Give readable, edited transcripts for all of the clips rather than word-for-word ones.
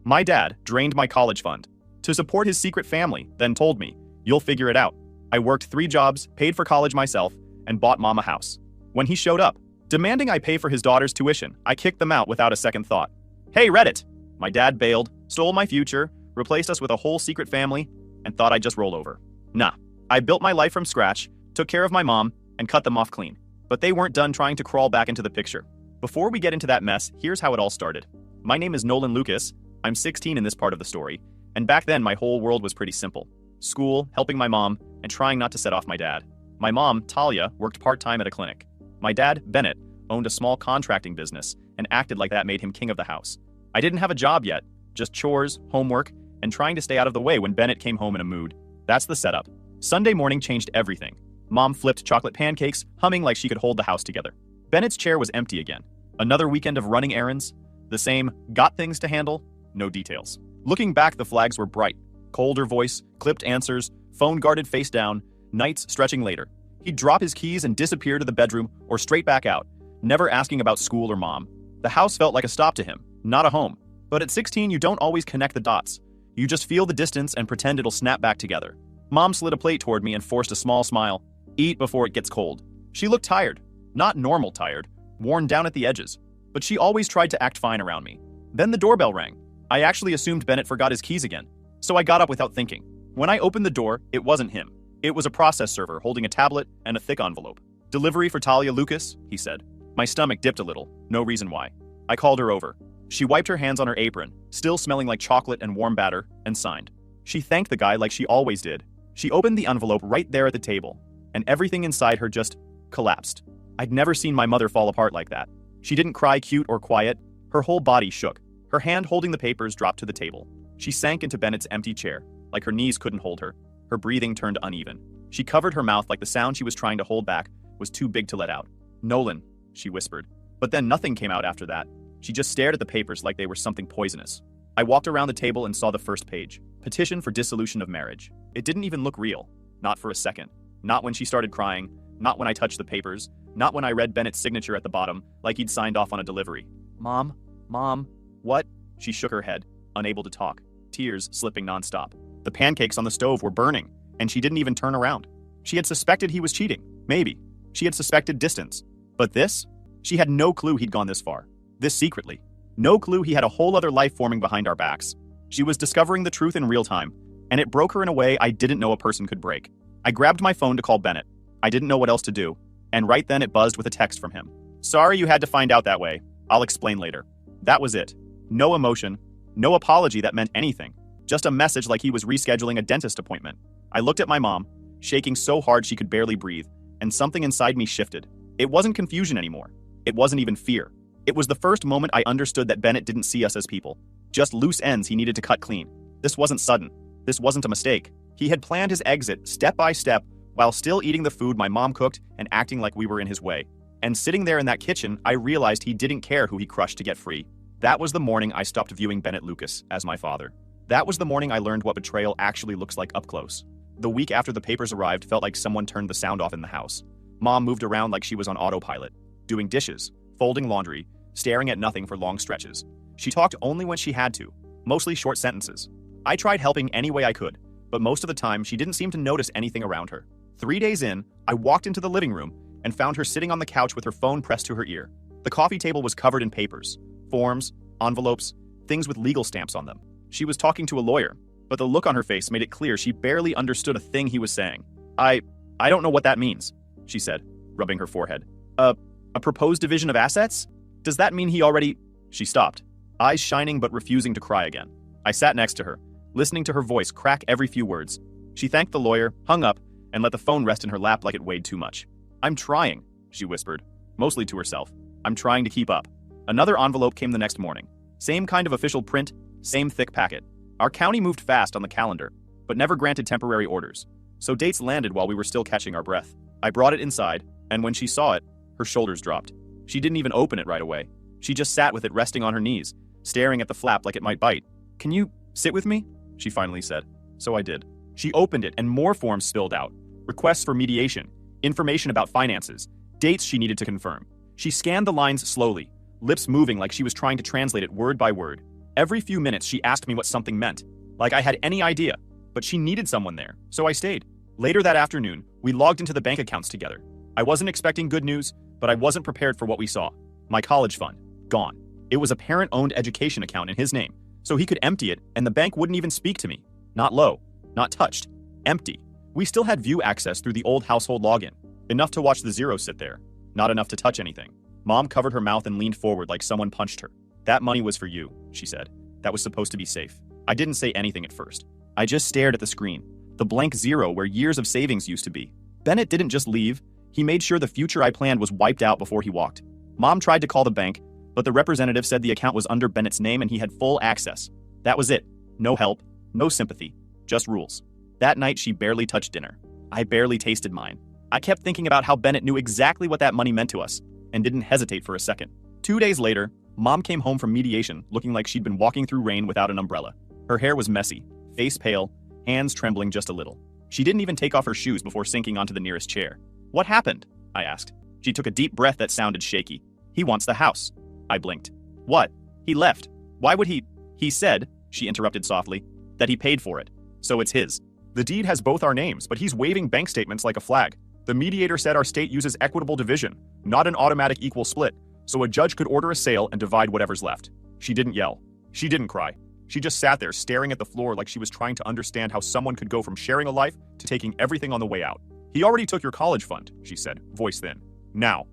My dad drained my college fund to support his secret family, then told me, "You'll figure it out." I worked 3 jobs, paid for college myself, and bought mom a house. When he showed up, demanding I pay for his daughter's tuition, I kicked them out without a second thought. Hey, Reddit! My dad bailed, stole my future, replaced us with a whole secret family, and thought I'd just roll over. Nah, I built my life from scratch, took care of my mom, and cut them off clean. But they weren't done trying to crawl back into the picture. Before we get into that mess, here's how it all started. My name is Nolan Lucas, I'm 16 in this part of the story, and back then my whole world was pretty simple. School, helping my mom, and trying not to set off my dad. My mom, Talia, worked part-time at a clinic. My dad, Bennett, owned a small contracting business and acted like that made him king of the house. I didn't have a job yet, just chores, homework, and trying to stay out of the way when Bennett came home in a mood. That's the setup. Sunday morning changed everything. Mom flipped chocolate pancakes, humming like she could hold the house together. Bennett's chair was empty again. Another weekend of running errands. The same, got things to handle, no details. Looking back, the flags were bright. Colder voice, clipped answers, phone guarded face down, nights stretching later. He'd drop his keys and disappear to the bedroom or straight back out, never asking about school or mom. The house felt like a stop to him, not a home. But at 16, you don't always connect the dots. You just feel the distance and pretend it'll snap back together. Mom slid a plate toward me and forced a small smile. Eat before it gets cold. She looked tired. Not normal tired, worn down at the edges. But she always tried to act fine around me. Then the doorbell rang. I actually assumed Bennett forgot his keys again. So I got up without thinking. When I opened the door, it wasn't him. It was a process server holding a tablet and a thick envelope. "Delivery for Talia Lucas," he said. My stomach dipped a little, no reason why. I called her over. She wiped her hands on her apron, still smelling like chocolate and warm batter, and signed. She thanked the guy like she always did. She opened the envelope right there at the table, and everything inside her just collapsed. I'd never seen my mother fall apart like that. She didn't cry cute or quiet. Her whole body shook. Her hand holding the papers dropped to the table. She sank into Bennett's empty chair, like her knees couldn't hold her. Her breathing turned uneven. She covered her mouth like the sound she was trying to hold back was too big to let out. "Nolan," she whispered. But then nothing came out after that. She just stared at the papers like they were something poisonous. I walked around the table and saw the first page. Petition for dissolution of marriage. It didn't even look real. Not for a second. Not when she started crying. Not when I touched the papers. Not when I read Bennett's signature at the bottom, like he'd signed off on a delivery. Mom, what?" She shook her head, unable to talk, tears slipping nonstop. The pancakes on the stove were burning, and she didn't even turn around. She had suspected he was cheating, maybe. She had suspected distance. But this? She had no clue he'd gone this far. This secretly. No clue he had a whole other life forming behind our backs. She was discovering the truth in real time, and it broke her in a way I didn't know a person could break. I grabbed my phone to call Bennett. I didn't know what else to do, and right then it buzzed with a text from him. "Sorry you had to find out that way. I'll explain later." That was it. No emotion, no apology that meant anything. Just a message like he was rescheduling a dentist appointment. I looked at my mom, shaking so hard she could barely breathe, and something inside me shifted. It wasn't confusion anymore. It wasn't even fear. It was the first moment I understood that Bennett didn't see us as people. Just loose ends he needed to cut clean. This wasn't sudden. This wasn't a mistake. He had planned his exit step by step while still eating the food my mom cooked and acting like we were in his way. And sitting there in that kitchen, I realized he didn't care who he crushed to get free. That was the morning I stopped viewing Bennett Lucas as my father. That was the morning I learned what betrayal actually looks like up close. The week after the papers arrived felt like someone turned the sound off in the house. Mom moved around like she was on autopilot, doing dishes, folding laundry, staring at nothing for long stretches. She talked only when she had to, mostly short sentences. I tried helping any way I could, but most of the time she didn't seem to notice anything around her. 3 days in, I walked into the living room and found her sitting on the couch with her phone pressed to her ear. The coffee table was covered in papers, forms, envelopes, things with legal stamps on them. She was talking to a lawyer, but the look on her face made it clear she barely understood a thing he was saying. I don't know what that means," she said, rubbing her forehead. A proposed division of assets? Does that mean he already—" She stopped, eyes shining but refusing to cry again. I sat next to her, listening to her voice crack every few words. She thanked the lawyer, hung up, and let the phone rest in her lap like it weighed too much. "I'm trying," she whispered, mostly to herself. "I'm trying to keep up." Another envelope came the next morning. Same kind of official print, same thick packet. Our county moved fast on the calendar, but never granted temporary orders, so dates landed while we were still catching our breath. I brought it inside, and when she saw it, her shoulders dropped. She didn't even open it right away. She just sat with it resting on her knees, staring at the flap like it might bite. "Can you sit with me?" she finally said. So I did. She opened it and more forms spilled out. Requests for mediation, information about finances, dates she needed to confirm. She scanned the lines slowly, lips moving like she was trying to translate it word by word. Every few minutes she asked me what something meant, like I had any idea, but she needed someone there, so I stayed. Later that afternoon, we logged into the bank accounts together. I wasn't expecting good news, but I wasn't prepared for what we saw. My college fund, gone. It was a parent-owned education account in his name, so he could empty it and the bank wouldn't even speak to me. Not low, not touched, empty. We still had view access through the old household login, enough to watch the zeros sit there, not enough to touch anything. Mom covered her mouth and leaned forward like someone punched her. That money was for you, she said. That was supposed to be safe. I didn't say anything at first. I just stared at the screen, the blank zero where years of savings used to be. Bennett didn't just leave, he made sure the future I planned was wiped out before he walked. Mom tried to call the bank, but the representative said the account was under Bennett's name and he had full access. That was it. No help, no sympathy, just rules. That night she barely touched dinner. I barely tasted mine. I kept thinking about how Bennett knew exactly what that money meant to us, and didn't hesitate for a second. 2 days later, Mom came home from mediation looking like she'd been walking through rain without an umbrella. Her hair was messy, face pale, hands trembling just a little. She didn't even take off her shoes before sinking onto the nearest chair. What happened? I asked. She took a deep breath that sounded shaky. He wants the house. I blinked. What? He left. Why would he? He said, she interrupted softly, that he paid for it. So it's his. The deed has both our names, but he's waving bank statements like a flag. The mediator said our state uses equitable division, not an automatic equal split, so a judge could order a sale and divide whatever's left. She didn't yell. She didn't cry. She just sat there staring at the floor like she was trying to understand how someone could go from sharing a life to taking everything on the way out. He already took your college fund, she said, voice thin. Now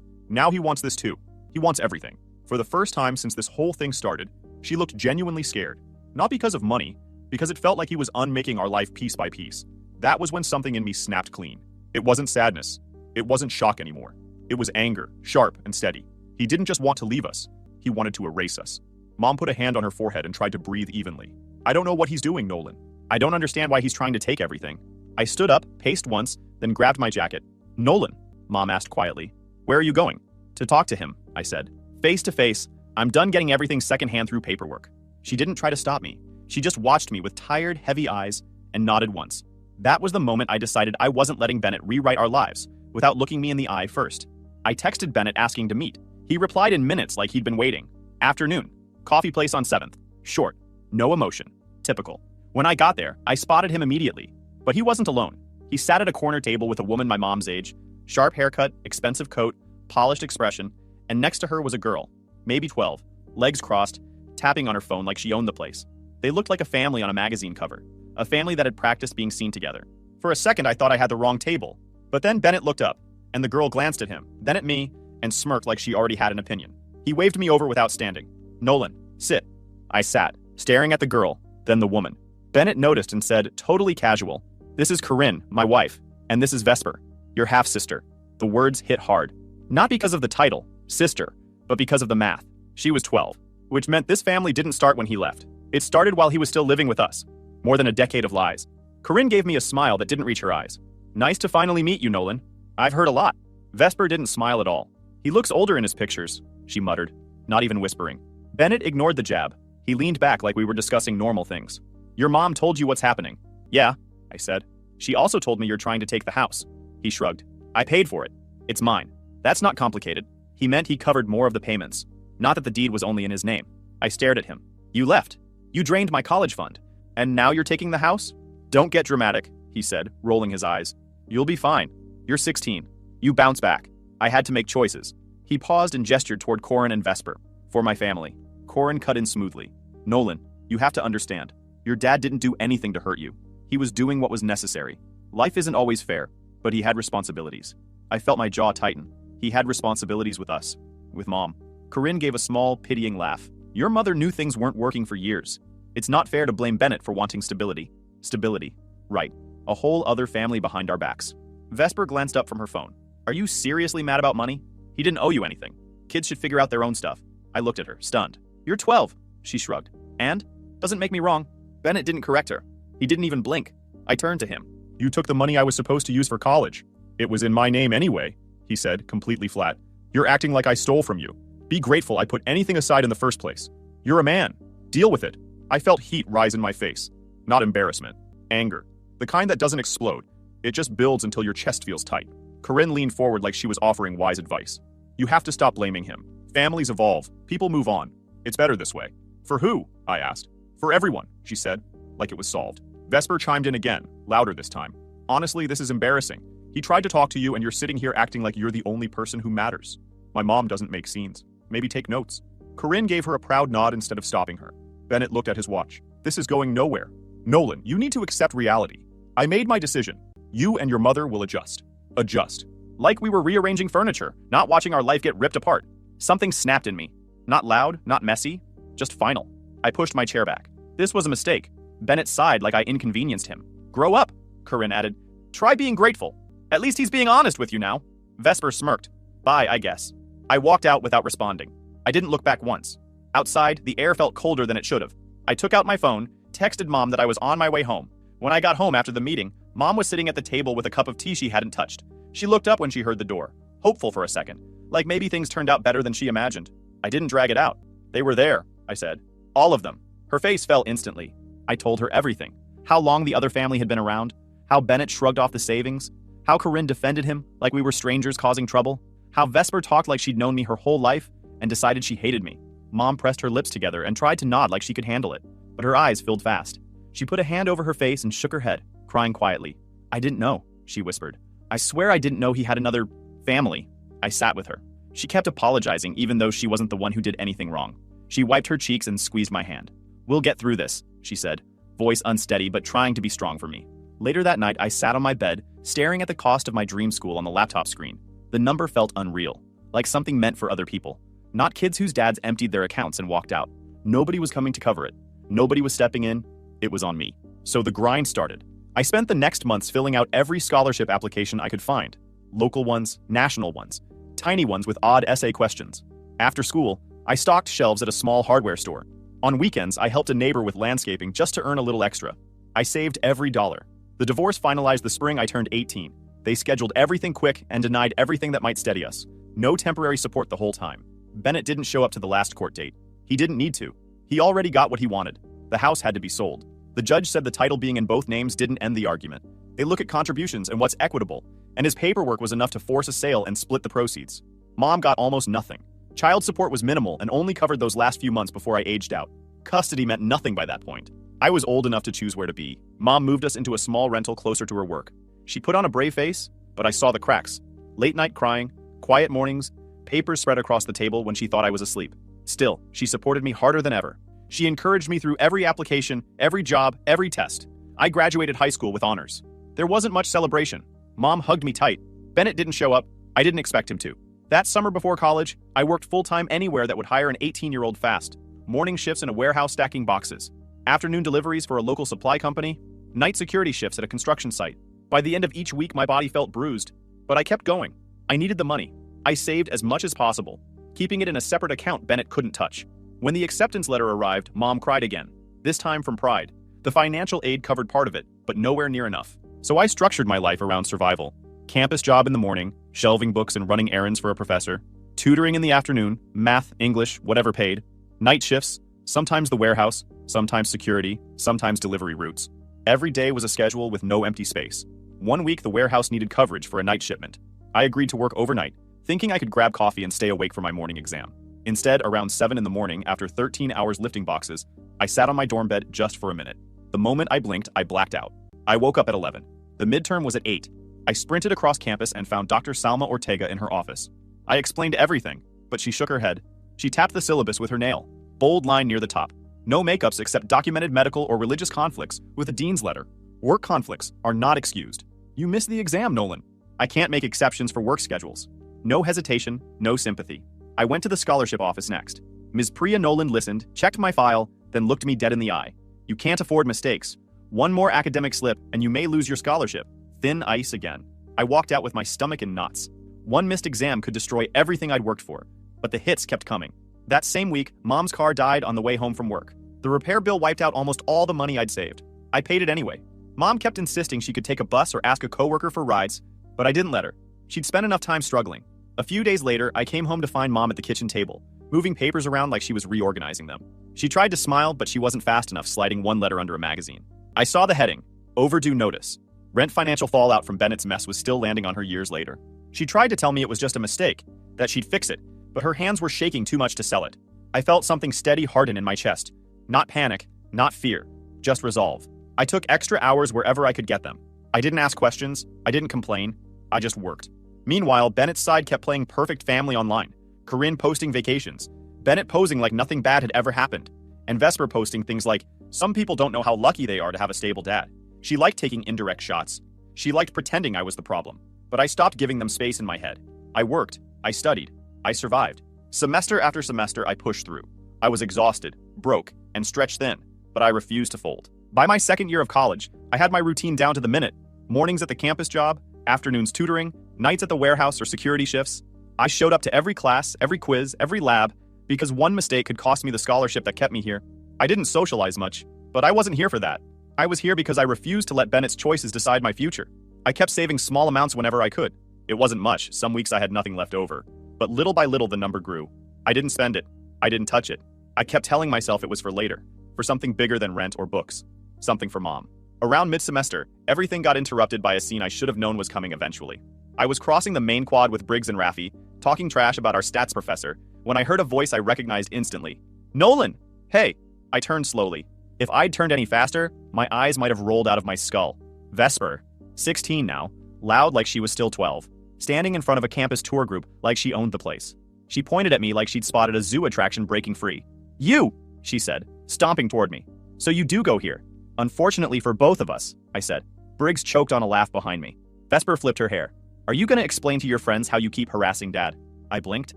he wants this too. He wants everything. For the first time since this whole thing started, she looked genuinely scared. Not because of money, because it felt like he was unmaking our life piece by piece. That was when something in me snapped clean. It wasn't sadness. It wasn't shock anymore. It was anger, sharp and steady. He didn't just want to leave us. He wanted to erase us. Mom put a hand on her forehead and tried to breathe evenly. I don't know what he's doing, Nolan. I don't understand why he's trying to take everything. I stood up, paced once, then grabbed my jacket. Nolan, Mom asked quietly. Where are you going? To talk to him, I said. Face to face, I'm done getting everything secondhand through paperwork. She didn't try to stop me. She just watched me with tired, heavy eyes and nodded once. That was the moment I decided I wasn't letting Bennett rewrite our lives without looking me in the eye first. I texted Bennett asking to meet. He replied in minutes like he'd been waiting. Afternoon. Coffee place on 7th. Short. No emotion. Typical. When I got there, I spotted him immediately. But he wasn't alone. He sat at a corner table with a woman my mom's age, sharp haircut, expensive coat, polished expression, and next to her was a girl, maybe 12, legs crossed, tapping on her phone like she owned the place. They looked like a family on a magazine cover, a family that had practiced being seen together. For a second, I thought I had the wrong table. But then Bennett looked up, and the girl glanced at him, then at me, and smirked like she already had an opinion. He waved me over without standing. Nolan, sit. I sat, staring at the girl, then the woman. Bennett noticed and said, totally casual, this is Corinne, my wife, and this is Vesper, your half-sister. The words hit hard. Not because of the title, sister, but because of the math. She was 12, which meant this family didn't start when he left. It started while he was still living with us. More than a decade of lies. Corinne gave me a smile that didn't reach her eyes. Nice to finally meet you, Nolan. I've heard a lot. Vesper didn't smile at all. He looks older in his pictures, she muttered, not even whispering. Bennett ignored the jab. He leaned back like we were discussing normal things. Your mom told you what's happening. Yeah, I said. She also told me you're trying to take the house. He shrugged. I paid for it. It's mine. That's not complicated. He meant he covered more of the payments. Not that the deed was only in his name. I stared at him. You left. You drained my college fund. And now you're taking the house? Don't get dramatic, he said, rolling his eyes. You'll be fine. You're 16. You bounce back. I had to make choices. He paused and gestured toward Corin and Vesper. For my family. Corin cut in smoothly. Nolan, you have to understand. Your dad didn't do anything to hurt you. He was doing what was necessary. Life isn't always fair, but he had responsibilities. I felt my jaw tighten. He had responsibilities with us. With Mom. Corinne gave a small, pitying laugh. Your mother knew things weren't working for years. It's not fair to blame Bennett for wanting stability. Stability. Right. A whole other family behind our backs. Vesper glanced up from her phone. Are you seriously mad about money? He didn't owe you anything. Kids should figure out their own stuff. I looked at her, stunned. You're 12, she shrugged. And? Doesn't make me wrong. Bennett didn't correct her. He didn't even blink. I turned to him. You took the money I was supposed to use for college. It was in my name anyway, he said, completely flat. You're acting like I stole from you. Be grateful I put anything aside in the first place. You're a man. Deal with it. I felt heat rise in my face. Not embarrassment. Anger. The kind that doesn't explode. It just builds until your chest feels tight. Corinne leaned forward like she was offering wise advice. You have to stop blaming him. Families evolve. People move on. It's better this way. For who? I asked. For everyone, she said, like it was solved. Vesper chimed in again, louder this time. Honestly, this is embarrassing. He tried to talk to you and you're sitting here acting like you're the only person who matters. My mom doesn't make scenes. Maybe take notes. Corinne gave her a proud nod instead of stopping her. Bennett looked at his watch. This is going nowhere. Nolan, you need to accept reality. I made my decision. You and your mother will adjust. Adjust. Like we were rearranging furniture, not watching our life get ripped apart. Something snapped in me. Not loud, not messy, just final. I pushed my chair back. This was a mistake. Bennett sighed like I inconvenienced him. Grow up, Corinne added. Try being grateful. At least he's being honest with you now. Vesper smirked. Bye, I guess. I walked out without responding. I didn't look back once. Outside, the air felt colder than it should have. I took out my phone, texted Mom that I was on my way home. When I got home after the meeting, Mom was sitting at the table with a cup of tea she hadn't touched. She looked up when she heard the door, hopeful for a second, like maybe things turned out better than she imagined. I didn't drag it out. They were there, I said. All of them. Her face fell instantly. I told her everything. How long the other family had been around, how Bennett shrugged off the savings, how Corinne defended him like we were strangers causing trouble, how Vesper talked like she'd known me her whole life and decided she hated me. Mom pressed her lips together and tried to nod like she could handle it, but her eyes filled fast. She put a hand over her face and shook her head, crying quietly. I didn't know, she whispered. I swear I didn't know he had another family. I sat with her. She kept apologizing even though she wasn't the one who did anything wrong. She wiped her cheeks and squeezed my hand. We'll get through this, she said, voice unsteady but trying to be strong for me. Later that night, I sat on my bed, staring at the cost of my dream school on the laptop screen. The number felt unreal, like something meant for other people. Not kids whose dads emptied their accounts and walked out. Nobody was coming to cover it. Nobody was stepping in. It was on me. So the grind started. I spent the next months filling out every scholarship application I could find. Local ones, national ones, tiny ones with odd essay questions. After school, I stocked shelves at a small hardware store. On weekends, I helped a neighbor with landscaping just to earn a little extra. I saved every dollar. The divorce finalized the spring I turned 18. They scheduled everything quick and denied everything that might steady us. No temporary support the whole time. Bennett didn't show up to the last court date. He didn't need to. He already got what he wanted. The house had to be sold. The judge said the title being in both names didn't end the argument. They look at contributions and what's equitable, and his paperwork was enough to force a sale and split the proceeds. Mom got almost nothing. Child support was minimal and only covered those last few months before I aged out. Custody meant nothing by that point. I was old enough to choose where to be. Mom moved us into a small rental closer to her work. She put on a brave face, but I saw the cracks. Late night crying, quiet mornings, papers spread across the table when she thought I was asleep. Still, she supported me harder than ever. She encouraged me through every application, every job, every test. I graduated high school with honors. There wasn't much celebration. Mom hugged me tight. Bennett didn't show up. I didn't expect him to. That summer before college, I worked full-time anywhere that would hire an 18-year-old fast. Morning shifts in a warehouse stacking boxes. Afternoon deliveries for a local supply company. Night security shifts at a construction site. By the end of each week, my body felt bruised. But I kept going. I needed the money. I saved as much as possible, keeping it in a separate account Bennett couldn't touch. When the acceptance letter arrived, Mom cried again, this time from pride. The financial aid covered part of it, but nowhere near enough. So I structured my life around survival. Campus job in the morning, shelving books and running errands for a professor. Tutoring in the afternoon, math, English, whatever paid. Night shifts, sometimes the warehouse, sometimes security, sometimes delivery routes. Every day was a schedule with no empty space. One week, the warehouse needed coverage for a night shipment. I agreed to work overnight, thinking I could grab coffee and stay awake for my morning exam. Instead, around 7 in the morning, after 13 hours lifting boxes, I sat on my dorm bed just for a minute. The moment I blinked, I blacked out. I woke up at 11. The midterm was at 8. I sprinted across campus and found Dr. Salma Ortega in her office. I explained everything, but she shook her head. She tapped the syllabus with her nail. Bold line near the top. No makeups except documented medical or religious conflicts with a dean's letter. Work conflicts are not excused. You missed the exam, Nolan. I can't make exceptions for work schedules. No hesitation, no sympathy. I went to the scholarship office next. Ms. Priya Nolan listened, checked my file, then looked me dead in the eye. You can't afford mistakes. One more academic slip and you may lose your scholarship. Thin ice again. I walked out with my stomach in knots. One missed exam could destroy everything I'd worked for, but the hits kept coming. That same week, Mom's car died on the way home from work. The repair bill wiped out almost all the money I'd saved. I paid it anyway. Mom kept insisting she could take a bus or ask a coworker for rides, but I didn't let her. She'd spent enough time struggling. A few days later, I came home to find Mom at the kitchen table, moving papers around like she was reorganizing them. She tried to smile, but she wasn't fast enough sliding one letter under a magazine. I saw the heading, Overdue Notice. Rent financial fallout from Bennett's mess was still landing on her years later. She tried to tell me it was just a mistake, that she'd fix it, but her hands were shaking too much to sell it. I felt something steady harden in my chest. Not panic, not fear, just resolve. I took extra hours wherever I could get them. I didn't ask questions, I didn't complain, I just worked. Meanwhile, Bennett's side kept playing perfect family online. Corinne posting vacations, Bennett posing like nothing bad had ever happened, and Vesper posting things like, some people don't know how lucky they are to have a stable dad. She liked taking indirect shots. She liked pretending I was the problem. But I stopped giving them space in my head. I worked, I studied, I survived. Semester after semester, I pushed through. I was exhausted, broke, and stretched thin, but I refused to fold. By my second year of college, I had my routine down to the minute. Mornings at the campus job, afternoons tutoring, nights at the warehouse or security shifts. I showed up to every class, every quiz, every lab, because one mistake could cost me the scholarship that kept me here. I didn't socialize much, but I wasn't here for that. I was here because I refused to let Bennett's choices decide my future. I kept saving small amounts whenever I could. It wasn't much, some weeks I had nothing left over. But little by little the number grew. I didn't spend it. I didn't touch it. I kept telling myself it was for later, for something bigger than rent or books. Something for mom. Around mid-semester, everything got interrupted by a scene I should have known was coming eventually. I was crossing the main quad with Briggs and Raffi, talking trash about our stats professor, when I heard a voice I recognized instantly. Nolan! Hey! I turned slowly. If I'd turned any faster, my eyes might have rolled out of my skull. Vesper, 16 now, loud like she was still 12, standing in front of a campus tour group like she owned the place. She pointed at me like she'd spotted a zoo attraction breaking free. You! She said, stomping toward me. So you do go here. Unfortunately for both of us, I said. Briggs choked on a laugh behind me. Vesper flipped her hair. Are you gonna explain to your friends how you keep harassing Dad? I blinked.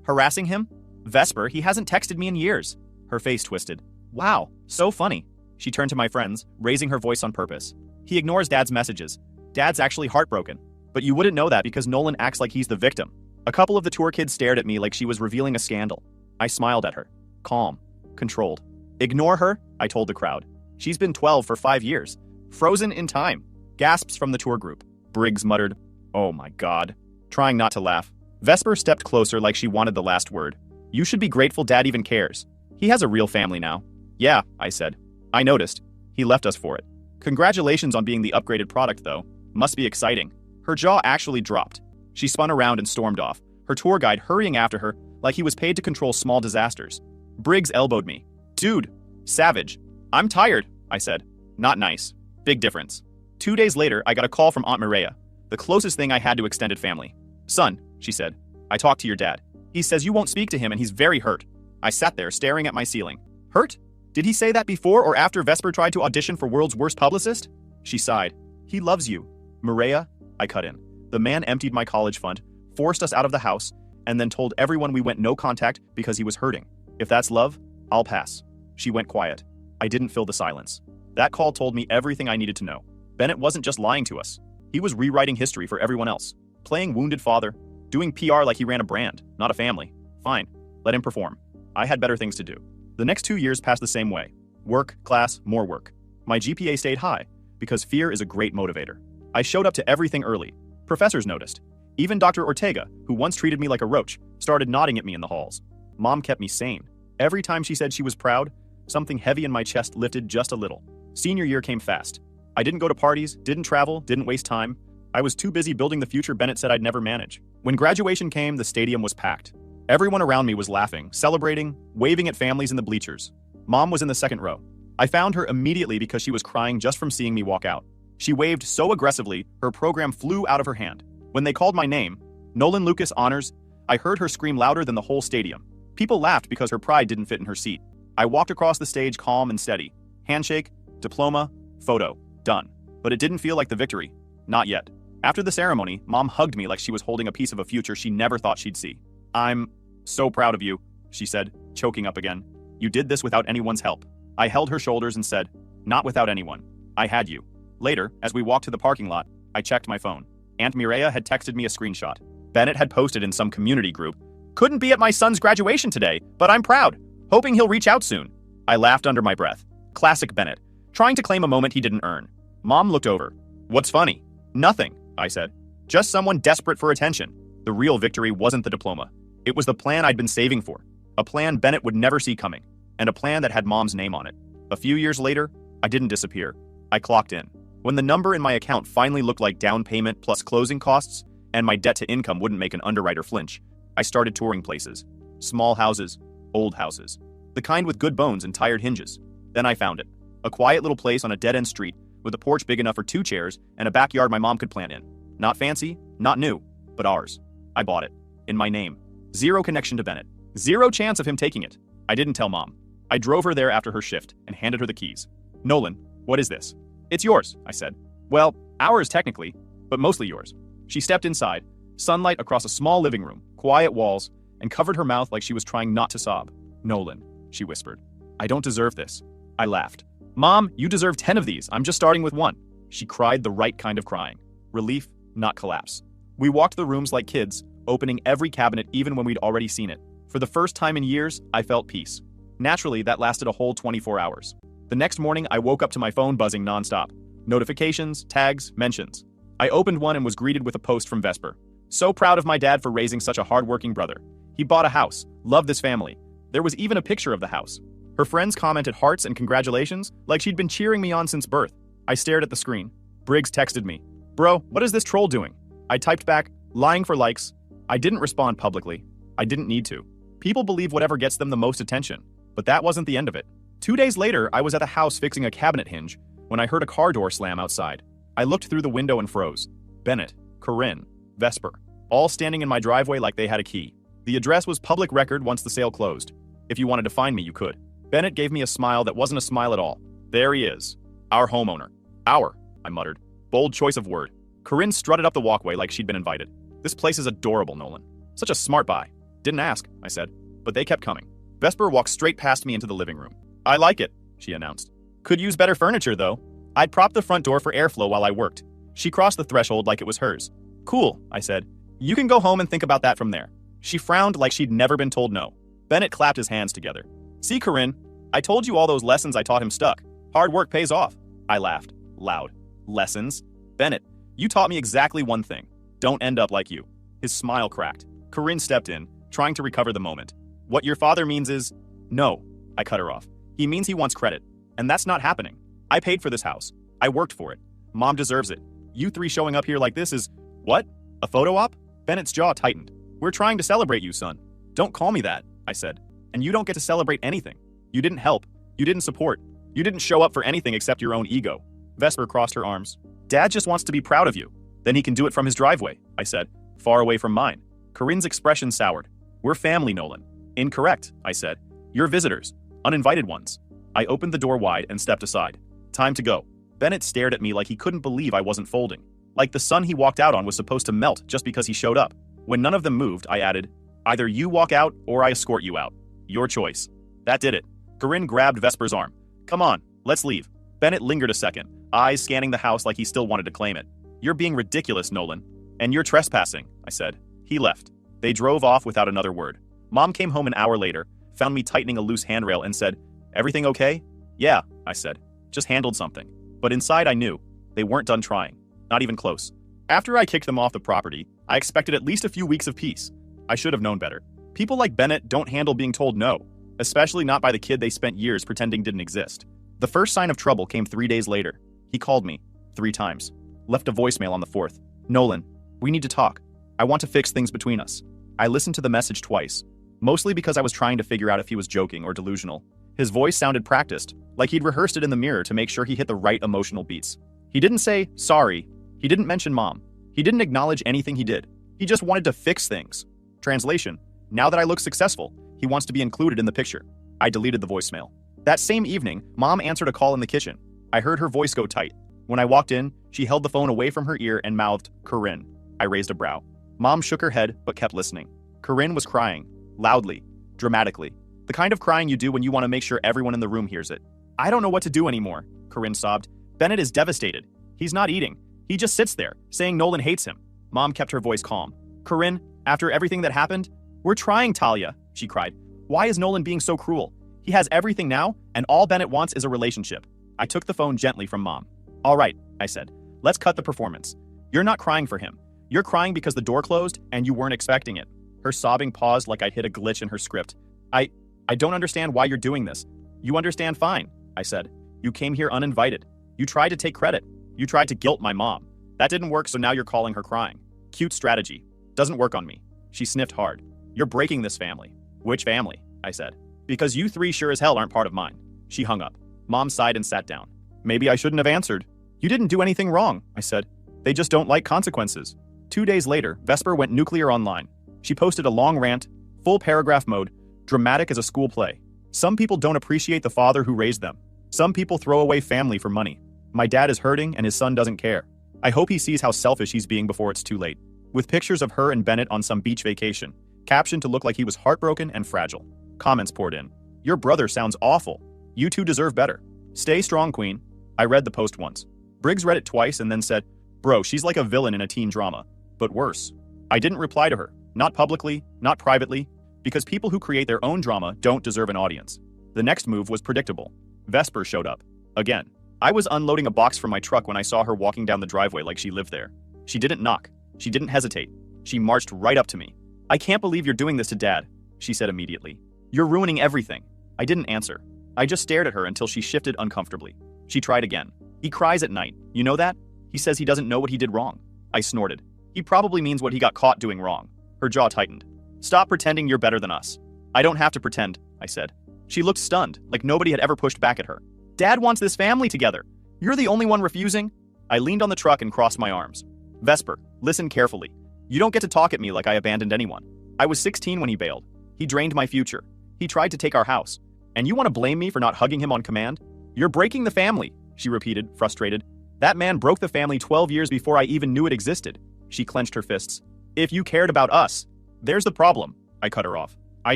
Harassing him? Vesper, he hasn't texted me in years. Her face twisted. Wow, so funny. She turned to my friends, raising her voice on purpose. He ignores Dad's messages. Dad's actually heartbroken. But you wouldn't know that because Nolan acts like he's the victim. A couple of the tour kids stared at me like she was revealing a scandal. I smiled at her. Calm. Controlled. Ignore her, I told the crowd. She's been 12 for 5 years. Frozen in time. Gasps from the tour group. Briggs muttered, oh my God. Trying not to laugh. Vesper stepped closer like she wanted the last word. You should be grateful Dad even cares. He has a real family now. Yeah, I said. I noticed. He left us for it. Congratulations on being the upgraded product, though. Must be exciting. Her jaw actually dropped. She spun around and stormed off, her tour guide hurrying after her like he was paid to control small disasters. Briggs elbowed me. Dude, savage. I'm tired, I said. Not nice. Big difference. 2 days later, I got a call from Aunt Mireya, the closest thing I had to extended family. Son, she said, I talked to your dad. He says you won't speak to him and he's very hurt. I sat there staring at my ceiling. Hurt? Did he say that before or after Vesper tried to audition for World's Worst Publicist? She sighed. He loves you. Mireya, I cut in. The man emptied my college fund, forced us out of the house, and then told everyone we went no contact because he was hurting. If that's love, I'll pass. She went quiet. I didn't fill the silence. That call told me everything I needed to know. Bennett wasn't just lying to us. He was rewriting history for everyone else. Playing wounded father, doing PR like he ran a brand, not a family. Fine, let him perform. I had better things to do. The next 2 years passed the same way. Work, class, more work. My GPA stayed high, because fear is a great motivator. I showed up to everything early. Professors noticed. Even Dr. Ortega, who once treated me like a roach, started nodding at me in the halls. Mom kept me sane. Every time she said she was proud, something heavy in my chest lifted just a little. Senior year came fast. I didn't go to parties, didn't travel, didn't waste time. I was too busy building the future Bennett said I'd never manage. When graduation came, the stadium was packed. Everyone around me was laughing, celebrating, waving at families in the bleachers. Mom was in the second row. I found her immediately because she was crying just from seeing me walk out. She waved so aggressively, her program flew out of her hand. When they called my name, Nolan Lucas Honors, I heard her scream louder than the whole stadium. People laughed because her pride didn't fit in her seat. I walked across the stage calm and steady. Handshake, diploma, photo, done. But it didn't feel like the victory. Not yet. After the ceremony, Mom hugged me like she was holding a piece of a future she never thought she'd see. I'm so proud of you, she said, choking up again. You did this without anyone's help. I held her shoulders and said, not without anyone. I had you. Later, as we walked to the parking lot, I checked my phone. Aunt Mireya had texted me a screenshot. Bennett had posted in some community group, couldn't be at my son's graduation today, but I'm proud, hoping he'll reach out soon. I laughed under my breath. Classic Bennett, trying to claim a moment he didn't earn. Mom looked over. What's funny? Nothing, I said. Just someone desperate for attention. The real victory wasn't the diploma. It was the plan I'd been saving for. A plan Bennett would never see coming. And a plan that had Mom's name on it. A few years later, I didn't disappear. I clocked in. When the number in my account finally looked like down payment plus closing costs, and my debt to income wouldn't make an underwriter flinch, I started touring places. Small houses, Old houses. The kind with good bones and tired hinges. Then I found it. A quiet little place on a dead-end street with a porch big enough for 2 chairs and a backyard my mom could plant in. Not fancy, not new, but ours. I bought it. In my name. Zero connection to Bennett. Zero chance of him taking it. I didn't tell Mom. I drove her there after her shift and handed her the keys. Nolan, what is this? It's yours, I said. Well, ours technically, but mostly yours. She stepped inside, sunlight across a small living room, quiet walls, and covered her mouth like she was trying not to sob. Nolan, she whispered. I don't deserve this. I laughed. Mom, you deserve 10 of these. I'm just starting with 1. She cried the right kind of crying. Relief, not collapse. We walked the rooms like kids, opening every cabinet even when we'd already seen it. For the first time in years, I felt peace. Naturally, that lasted a whole 24 hours. The next morning, I woke up to my phone buzzing nonstop. Notifications, tags, mentions. I opened one and was greeted with a post from Vesper. So proud of my dad for raising such a hardworking brother. He bought a house, loved this family. There was even a picture of the house. Her friends commented hearts and congratulations, like she'd been cheering me on since birth. I stared at the screen. Briggs texted me. Bro, what is this troll doing? I typed back, lying for likes. I didn't respond publicly. I didn't need to. People believe whatever gets them the most attention. But that wasn't the end of it. 2 days later, I was at the house fixing a cabinet hinge when I heard a car door slam outside. I looked through the window and froze. Bennett, Corinne, Vesper, all standing in my driveway like they had a key. The address was public record once the sale closed. If you wanted to find me, you could. Bennett gave me a smile that wasn't a smile at all. There he is. Our homeowner. Our, I muttered. Bold choice of word. Corinne strutted up the walkway like she'd been invited. This place is adorable, Nolan. Such a smart buy. Didn't ask, I said, but they kept coming. Vesper walked straight past me into the living room. I like it, she announced. Could use better furniture, though. I'd propped the front door for airflow while I worked. She crossed the threshold like it was hers. Cool, I said. You can go home and think about that from there. She frowned like she'd never been told no. Bennett clapped his hands together. See, Corinne, I told you all those lessons I taught him stuck. Hard work pays off. I laughed. Loud. Lessons? Bennett, you taught me exactly one thing. Don't end up like you. His smile cracked. Corinne stepped in, trying to recover the moment. What your father means is... No, I cut her off. He means he wants credit. And that's not happening. I paid for this house. I worked for it. Mom deserves it. You 3 showing up here like this is... What? A photo op? Bennett's jaw tightened. We're trying to celebrate you, son. Don't call me that, I said. And you don't get to celebrate anything. You didn't help. You didn't support. You didn't show up for anything except your own ego. Vesper crossed her arms. Dad just wants to be proud of you. Then he can do it from his driveway, I said, far away from mine. Corinne's expression soured. We're family, Nolan. Incorrect, I said. You're visitors. Uninvited ones. I opened the door wide and stepped aside. Time to go. Bennett stared at me like he couldn't believe I wasn't folding. Like the sun he walked out on was supposed to melt just because he showed up. When none of them moved, I added, either you walk out or I escort you out. Your choice. That did it. Corinne grabbed Vesper's arm. Come on, let's leave. Bennett lingered a second, eyes scanning the house like he still wanted to claim it. You're being ridiculous, Nolan. And you're trespassing, I said. He left. They drove off without another word. Mom came home an hour later, found me tightening a loose handrail and said, everything okay? Yeah, I said. Just handled something. But inside I knew. They weren't done trying. Not even close. After I kicked them off the property, I expected at least a few weeks of peace. I should have known better. People like Bennett don't handle being told no, especially not by the kid they spent years pretending didn't exist. The first sign of trouble came 3 days later. He called me 3 times. Left a voicemail on the 4th. Nolan, we need to talk. I want to fix things between us. I listened to the message twice, mostly because I was trying to figure out if he was joking or delusional. His voice sounded practiced, like he'd rehearsed it in the mirror to make sure he hit the right emotional beats. He didn't say, sorry. He didn't mention Mom. He didn't acknowledge anything he did. He just wanted to fix things. Translation, now that I look successful, he wants to be included in the picture. I deleted the voicemail. That same evening, Mom answered a call in the kitchen. I heard her voice go tight. When I walked in, she held the phone away from her ear and mouthed, Corinne. I raised a brow. Mom shook her head, but kept listening. Corinne was crying. Loudly. Dramatically. The kind of crying you do when you want to make sure everyone in the room hears it. I don't know what to do anymore, Corinne sobbed. Bennett is devastated. He's not eating. He just sits there, saying Nolan hates him. Mom kept her voice calm. Corinne, after everything that happened, we're trying, Talia, she cried. Why is Nolan being so cruel? He has everything now, and all Bennett wants is a relationship. I took the phone gently from Mom. All right, I said. Let's cut the performance. You're not crying for him. You're crying because the door closed and you weren't expecting it. Her sobbing paused like I'd hit a glitch in her script. I don't understand why you're doing this. You understand fine, I said. You came here uninvited. You tried to take credit. You tried to guilt my mom. That didn't work, so now you're calling her crying. Cute strategy. Doesn't work on me. She sniffed hard. You're breaking this family. Which family? I said. Because you three sure as hell aren't part of mine. She hung up. Mom sighed and sat down. Maybe I shouldn't have answered. You didn't do anything wrong, I said. They just don't like consequences. 2 days later, Vesper went nuclear online. She posted a long rant, full paragraph mode, dramatic as a school play. Some people don't appreciate the father who raised them. Some people throw away family for money. My dad is hurting and his son doesn't care. I hope he sees how selfish he's being before it's too late. With pictures of her and Bennett on some beach vacation, captioned to look like he was heartbroken and fragile. Comments poured in. Your brother sounds awful. You two deserve better. Stay strong, Queen. I read the post once. Briggs read it twice and then said, Bro, she's like a villain in a teen drama. But worse. I didn't reply to her. Not publicly, not privately, because people who create their own drama don't deserve an audience. The next move was predictable. Vesper showed up. Again. I was unloading a box from my truck when I saw her walking down the driveway like she lived there. She didn't knock. She didn't hesitate. She marched right up to me. I can't believe you're doing this to Dad, she said immediately. You're ruining everything. I didn't answer. I just stared at her until she shifted uncomfortably. She tried again. He cries at night. You know that? He says he doesn't know what he did wrong. I snorted. He probably means what he got caught doing wrong. Her jaw tightened. Stop pretending you're better than us. I don't have to pretend, I said. She looked stunned, like nobody had ever pushed back at her. Dad wants this family together. You're the only one refusing? I leaned on the truck and crossed my arms. Vesper, listen carefully. You don't get to talk at me like I abandoned anyone. I was 16 when he bailed. He drained my future. He tried to take our house. And you want to blame me for not hugging him on command? You're breaking the family, she repeated, frustrated. That man broke the family 12 years before I even knew it existed. She clenched her fists. If you cared about us, there's the problem. I cut her off. I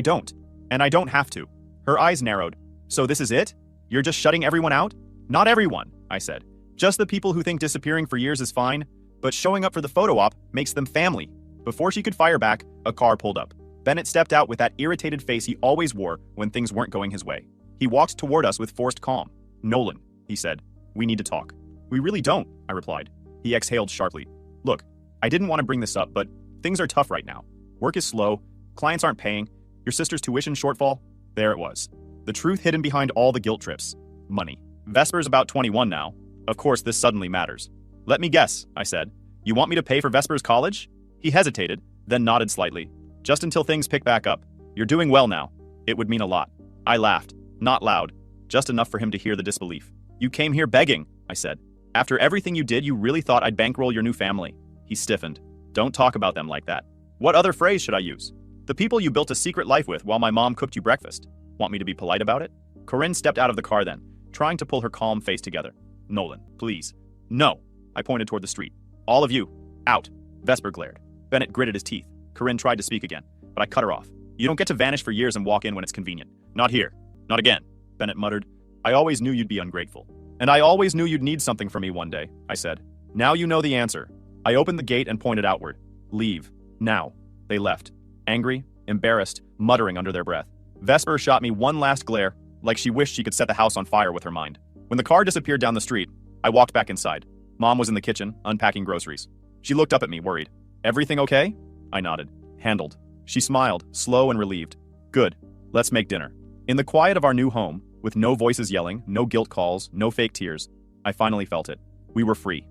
don't. And I don't have to. Her eyes narrowed. So this is it? You're just shutting everyone out? Not everyone, I said. Just the people who think disappearing for years is fine, but showing up for the photo op makes them family. Before she could fire back, a car pulled up. Bennett stepped out with that irritated face he always wore when things weren't going his way. He walked toward us with forced calm. Nolan, he said, we need to talk. We really don't, I replied. He exhaled sharply. Look, I didn't want to bring this up, but things are tough right now. Work is slow, clients aren't paying, your sister's tuition shortfall. There it was. The truth hidden behind all the guilt trips. Money. Vesper's about 21 now. Of course, this suddenly matters. Let me guess, I said. You want me to pay for Vesper's college? He hesitated, then nodded slightly. Just until things pick back up. You're doing well now. It would mean a lot. I laughed. Not loud. Just enough for him to hear the disbelief. You came here begging, I said. After everything you did, you really thought I'd bankroll your new family. He stiffened. Don't talk about them like that. What other phrase should I use? The people you built a secret life with while my mom cooked you breakfast. Want me to be polite about it? Corinne stepped out of the car then, trying to pull her calm face together. Nolan, please. No. I pointed toward the street. All of you. Out. Vesper glared. Bennett gritted his teeth. Corinne tried to speak again, but I cut her off. You don't get to vanish for years and walk in when it's convenient. Not here. Not again. Bennett muttered. I always knew you'd be ungrateful. And I always knew you'd need something from me one day, I said. Now you know the answer. I opened the gate and pointed outward. Leave. Now. They left. Angry, embarrassed, muttering under their breath. Vesper shot me one last glare, like she wished she could set the house on fire with her mind. When the car disappeared down the street, I walked back inside. Mom was in the kitchen, unpacking groceries. She looked up at me, worried. Everything okay? I nodded. Handled. She smiled, slow and relieved. Good. Let's make dinner. In the quiet of our new home, with no voices yelling, no guilt calls, no fake tears, I finally felt it. We were free.